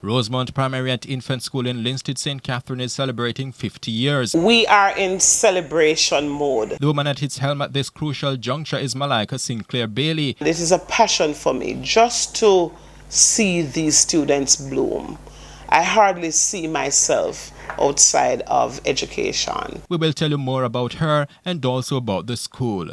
Rosemount Primary and Infant School in Linstead, St. Catherine is celebrating 50 years. We are in celebration mode. The woman at its helm at this crucial juncture is Malaika Sinclair-Bailey. It is a passion for me just to see these students bloom. I hardly see myself outside of education. We will tell you more about her and also about the school.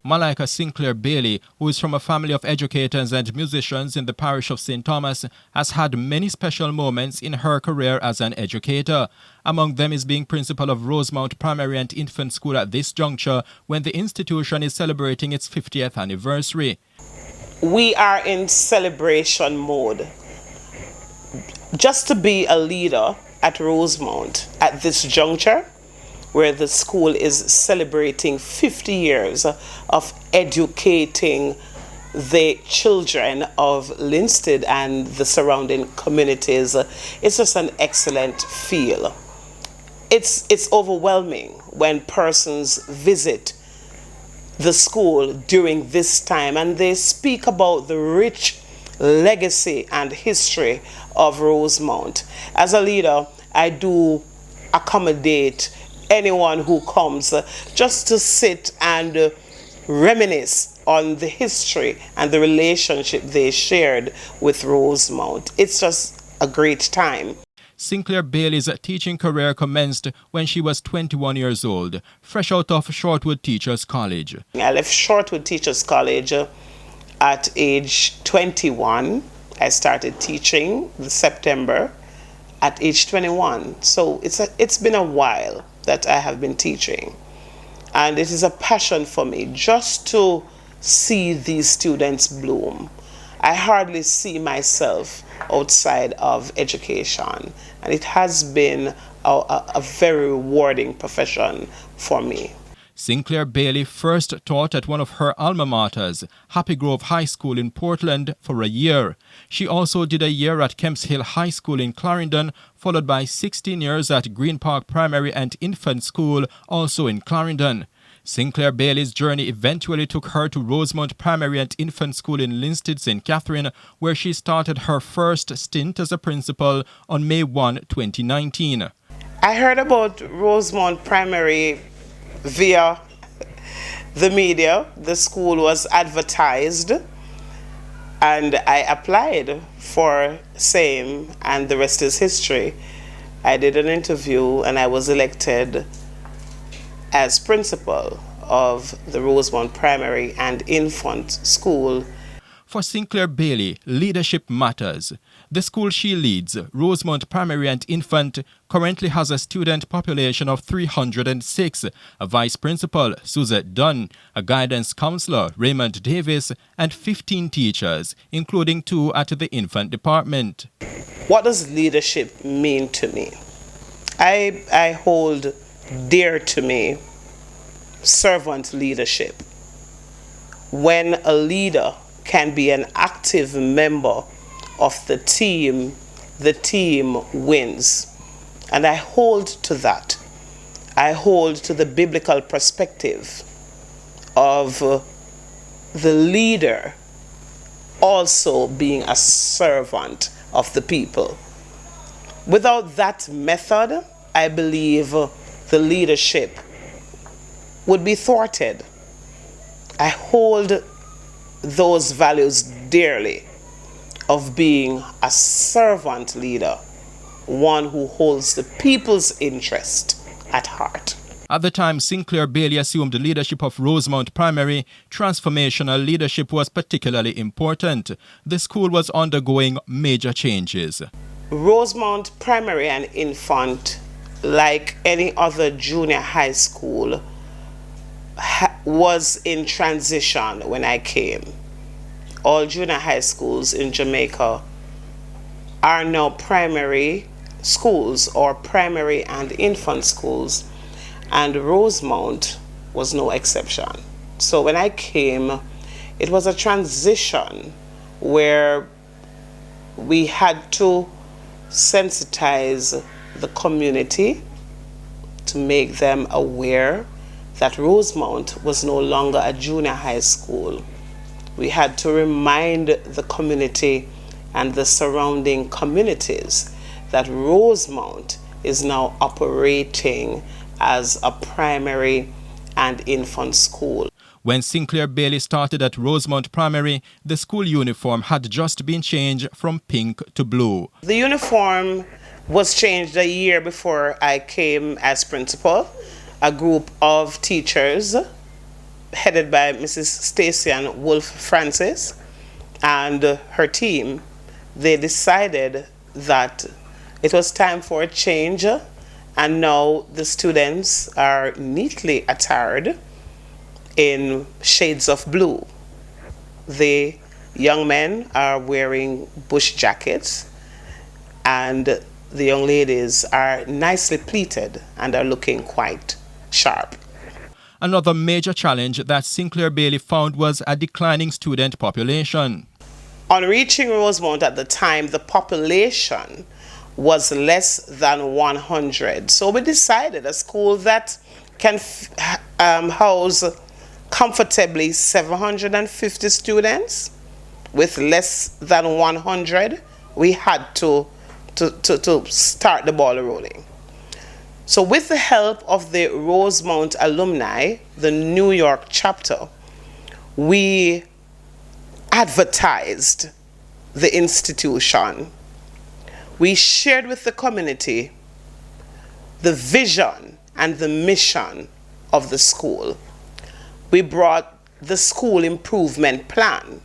Malaika Sinclair-Bailey, who is from a family of educators and musicians in the parish of St. Thomas, has had many special moments in her career as an educator. Among them is being principal of Rosemount Primary and Infant School at this juncture when the institution is celebrating its 50th anniversary. We are in celebration mode. Just to be a leader at Rosemount at this juncture, where the school is celebrating 50 years of educating the children of Linstead and the surrounding communities. It's just an excellent feel. It's overwhelming when persons visit the school during this time and they speak about the rich legacy and history of Rosemount. As a leader, I do accommodate anyone who comes just to sit and reminisce on the history and the relationship they shared with Rosemount. It's just a great time. Sinclair Bailey's teaching career commenced when she was 21 years old, fresh out of Shortwood Teachers College. I left Shortwood Teachers College at age 21. I started teaching in September at age 21. So it's been a while that I have been teaching. And it is a passion for me just to see these students bloom. I hardly see myself outside of education. And it has been a very rewarding profession for me. Sinclair Bailey first taught at one of her alma maters, Happy Grove High School in Portland, for a year. She also did a year at Kemps Hill High School in Clarendon, followed by 16 years at Green Park Primary and Infant School, also in Clarendon. Sinclair Bailey's journey eventually took her to Rosemount Primary and Infant School in Linstead, St. Catherine, where she started her first stint as a principal on May 1, 2019. I heard about Rosemount Primary via the media. The school was advertised and I applied for same, and the rest is history. I did an interview and I was elected as principal of the Rosemount Primary and Infant School. For Sinclair Bailey, leadership matters. The school she leads, Rosemount Primary and Infant, currently has a student population of 306, a vice principal, Suzette Dunn, a guidance counselor, Raymond Davis, and 15 teachers, including 2 at the infant department. What does leadership mean to me? I hold dear to me servant leadership. When a leader can be an active member of the team wins. And I hold to that. I hold to the biblical perspective of the leader also being a servant of the people. Without that method, I believe the leadership would be thwarted. I hold those values dearly of being a servant leader, one who holds the people's interest at heart. At the time Sinclair Bailey assumed the leadership of Rosemount Primary, transformational leadership was particularly important. The school was undergoing major changes. Rosemount Primary and Infant, like any other junior high school, was in transition when I came. All junior high schools in Jamaica are now primary schools or primary and infant schools, and Rosemount was no exception. So when I came, it was a transition where we had to sensitize the community, to make them aware that Rosemount was no longer a junior high school. We had to remind the community and the surrounding communities that Rosemount is now operating as a primary and infant school. When Sinclair Bailey started at Rosemount Primary, the school uniform had just been changed from pink to blue. The uniform was changed a year before I came as principal. A group of teachers headed by Mrs. Stacey Wolf Francis and her team, they decided that it was time for a change, and now the students are neatly attired in shades of blue. The young men are wearing bush jackets, and the young ladies are nicely pleated and are looking quite sharp. Another major challenge that Sinclair Bailey found was a declining student population. On reaching Rosemount at the time, the population was less than 100. So we decided a school that can house comfortably 750 students with less than 100, we had to start the ball rolling. So with the help of the Rosemount alumni, the New York chapter, we advertised the institution. We shared with the community the vision and the mission of the school. We brought the school improvement plan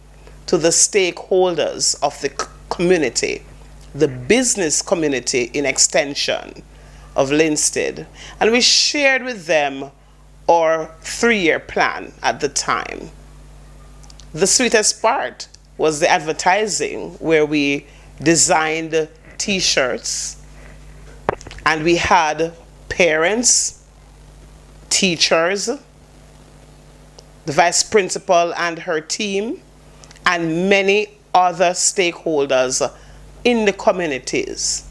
to the stakeholders of the community, the business community in extension of Linstead, and we shared with them our 3-year plan at the time. The sweetest part was the advertising, where we designed t-shirts and we had parents, teachers, the vice principal and her team, and many other stakeholders in the communities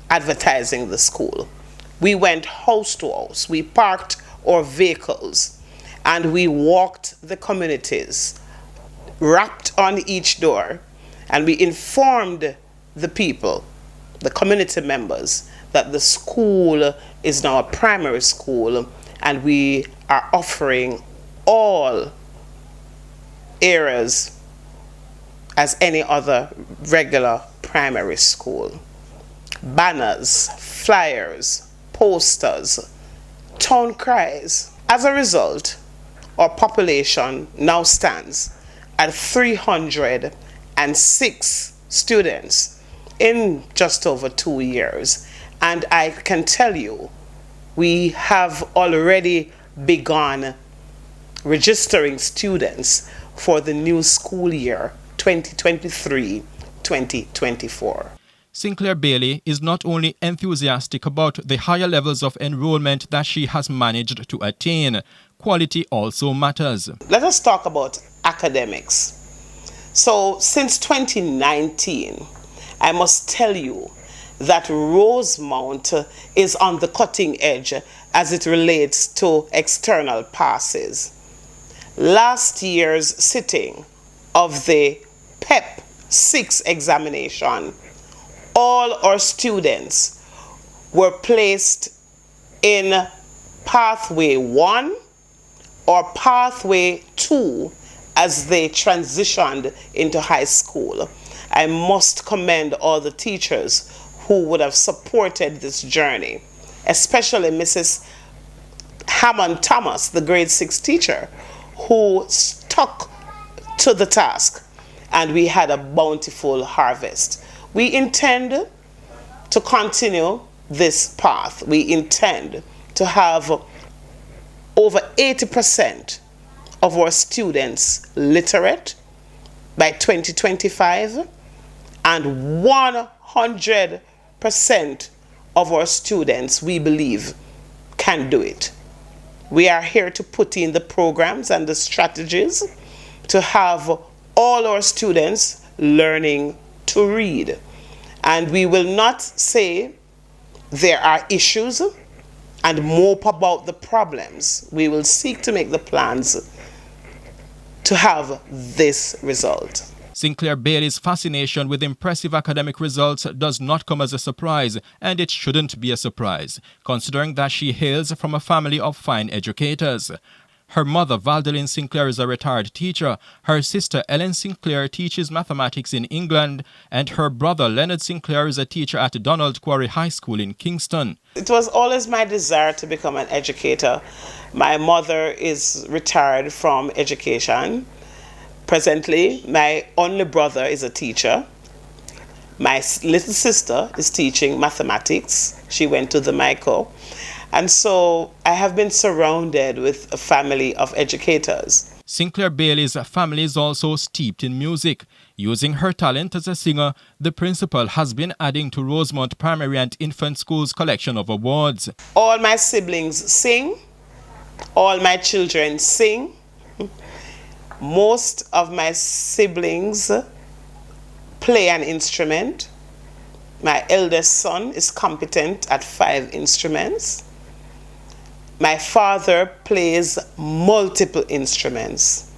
advertising the school. We went house to house, we parked our vehicles, and we walked the communities, rapped on each door, and we informed the people, the community members, that the school is now a primary school and we are offering all areas as any other regular primary school. Banners, flyers, posters, town cries. As a result, our population now stands at 306 students in just over 2 years. And I can tell you, we have already begun registering students for the new school year 2023-2024. Sinclair Bailey is not only enthusiastic about the higher levels of enrollment that she has managed to attain, quality also matters. Let us talk about academics. So since 2019, I must tell you that Rosemount is on the cutting edge as it relates to external passes. Last year's sitting of the PEP 6 examination, all our students were placed in pathway 1 or pathway 2 as they transitioned into high school. I must commend all the teachers who would have supported this journey, especially Mrs. Hammond Thomas, the grade 6 teacher, who stuck to the task, and we had a bountiful harvest. We intend to continue this path. We intend to have over 80% of our students literate by 2025, and 100% of our students, we believe, can do it. We are here to put in the programs and the strategies to have all our students learning to read. And we will not say there are issues and mope about the problems. We will seek to make the plans to have this result. Sinclair Bailey's fascination with impressive academic results does not come as a surprise, and it shouldn't be a surprise, considering that she hails from a family of fine educators. Her mother, Valdeline Sinclair, is a retired teacher. Her sister, Ellen Sinclair, teaches mathematics in England, and her brother, Leonard Sinclair, is a teacher at Donald Quarry High School in Kingston. It was always my desire to become an educator. My mother is retired from education. Presently, my only brother is a teacher. My little sister is teaching mathematics. She went to the MICO. And so I have been surrounded with a family of educators. Sinclair Bailey's family is also steeped in music. Using her talent as a singer, the principal has been adding to Rosemount Primary and Infant School's collection of awards. All my siblings sing. All my children sing. Most of my siblings play an instrument. My eldest son is competent at 5 instruments. My father plays multiple instruments.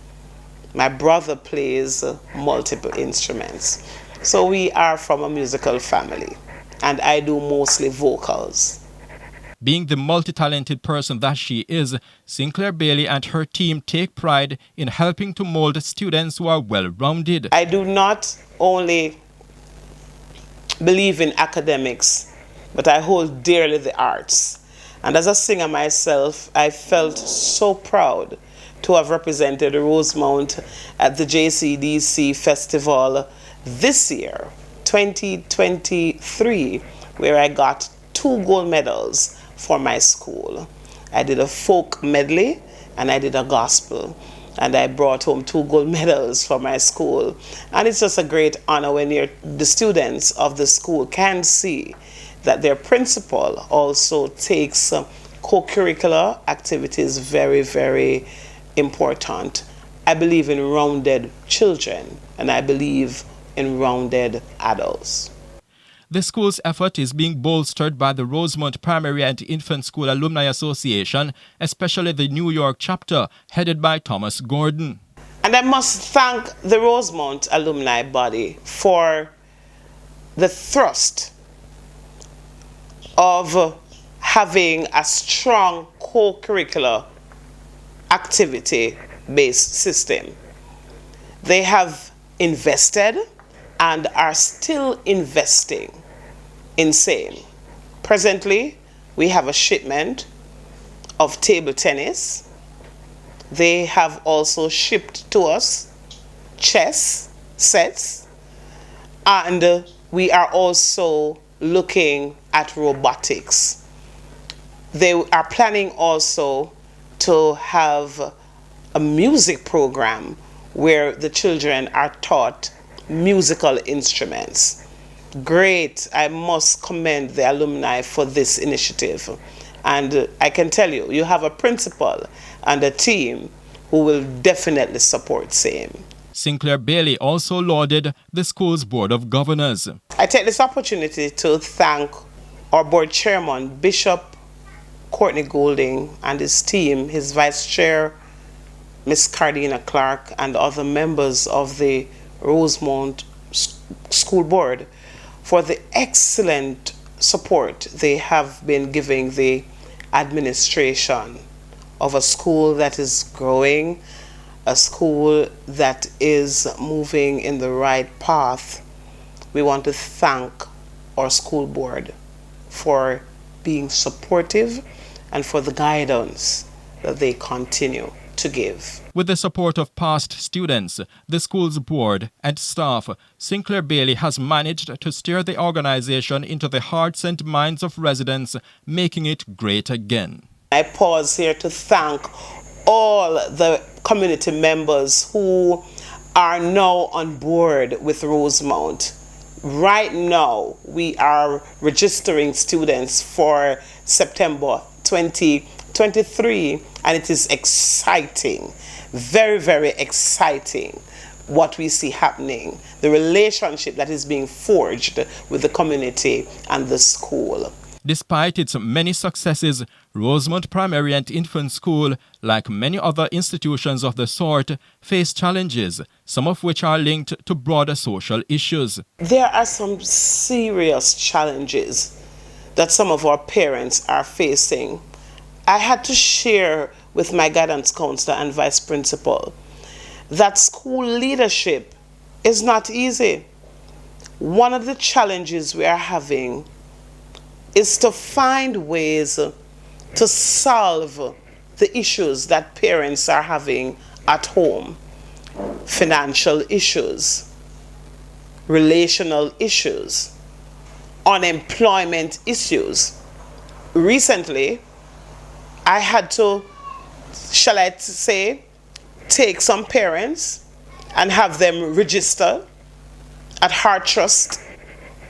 My brother plays multiple instruments. So we are from a musical family, and I do mostly vocals. Being the multi-talented person that she is, Sinclair Bailey and her team take pride in helping to mold students who are well-rounded. I do not only believe in academics, but I hold dearly the arts. And as a singer myself, I felt so proud to have represented Rosemount at the JCDC Festival this year, 2023, where I got 2 gold medals for my school. I did a folk medley and I did a gospel, and I brought home 2 gold medals for my school. And it's just a great honor when the students of the school can see that their principal also takes co-curricular activities very, very important. I believe in rounded children, and I believe in rounded adults. The school's effort is being bolstered by the Rosemount Primary and Infant School Alumni Association, especially the New York chapter, headed by Thomas Gordon. And I must thank the Rosemount alumni body for the thrust of having a strong co-curricular activity-based system. They have invested and are still investing in same. Presently, we have a shipment of table tennis. They have also shipped to us chess sets, and we are also looking at robotics. They are planning also to have a music program where the children are taught musical instruments. Great. I must commend the alumni for this initiative. And I can tell you, you have a principal and a team who will definitely support same. Sinclair Bailey also lauded the school's Board of Governors. I take this opportunity to thank our board chairman, Bishop Courtney Golding, and his team, his vice chair, Miss Cardina Clark, and other members of the Rosemount School Board for the excellent support they have been giving the administration of a school that is growing, a school that is moving in the right path. We want to thank our school board for being supportive and for the guidance that they continue to give. With the support of past students, the school's board and staff, Sinclair Bailey has managed to steer the organization into the hearts and minds of residents, making it great again. I pause here to thank all the community members who are now on board with Rosemount. Right now, we are registering students for September 2023, and it is exciting, very, very exciting. what we see happening, the relationship that is being forged with the community and the school. Despite its many successes, Rosemount Primary and Infant School, like many other institutions of the sort, face challenges, some of which are linked to broader social issues. There are some serious challenges that some of our parents are facing. I had to share with my guidance counselor and vice principal that school leadership is not easy. One of the challenges we are having is to find ways to solve the issues that parents are having at home. Financial issues, relational issues, unemployment issues. Recently, I had to, shall I say, take some parents and have them register at Heart Trust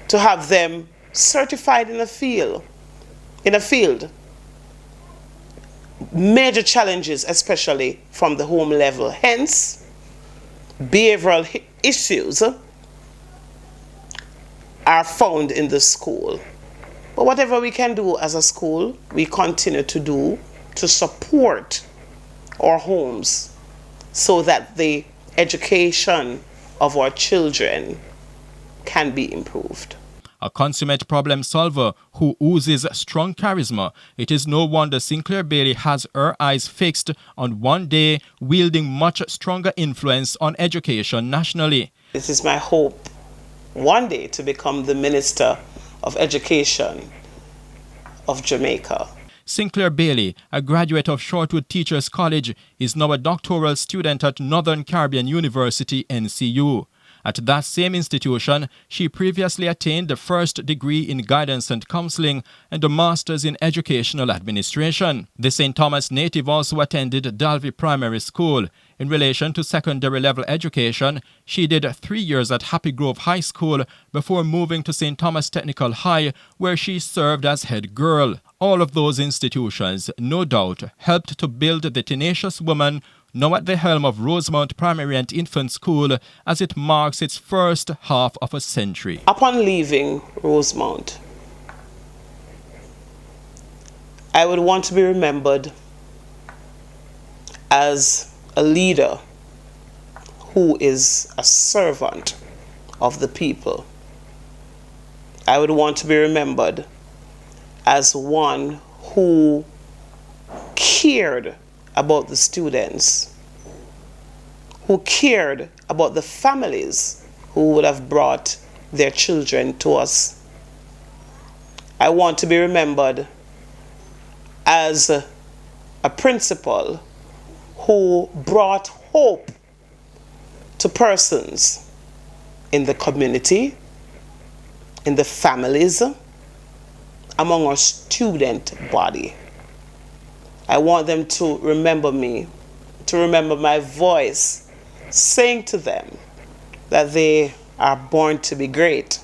to have them certified in a field. Major challenges, especially from the home level. Hence, behavioral issues are found in the school. But whatever we can do as a school, we continue to do to support our homes so that the education of our children can be improved. A consummate problem solver who oozes strong charisma, it is no wonder Sinclair Bailey has her eyes fixed on one day wielding much stronger influence on education nationally. It is my hope one day to become the Minister of Education of Jamaica. Sinclair Bailey, a graduate of Shortwood Teachers College, is now a doctoral student at Northern Caribbean University, NCU. At that same institution, she previously attained the first degree in guidance and counseling and a master's in educational administration. The St. Thomas native also attended Dalvey Primary School. In relation to secondary level education, she did 3 years at Happy Grove High School before moving to St. Thomas Technical High, where she served as head girl. All of those institutions, no doubt, helped to build the tenacious woman now at the helm of Rosemount Primary and Infant School as it marks its first half of a century. Upon leaving Rosemount, I would want to be remembered as a leader who is a servant of the people. I would want to be remembered as one who cared about the students, who cared about the families who would have brought their children to us. I want to be remembered as a principal who brought hope to persons in the community, in the families, among our student body. I want them to remember me, to remember my voice, saying to them that they are born to be great,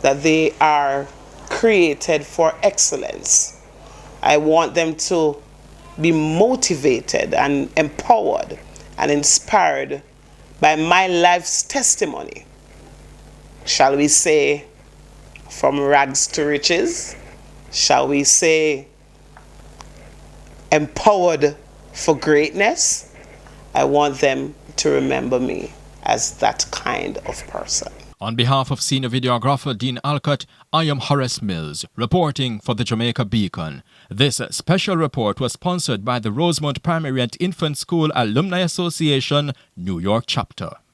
that they are created for excellence. I want them to be motivated and empowered and inspired by my life's testimony. Shall we say, from rags to riches? Shall we say, empowered for greatness? I want them to remember me as that kind of person. On behalf of senior videographer Dean Alcott, I am Horace Mills, reporting for the Jamaica Beacon. This special report was sponsored by the Rosemount Primary and Infant School Alumni Association, New York chapter.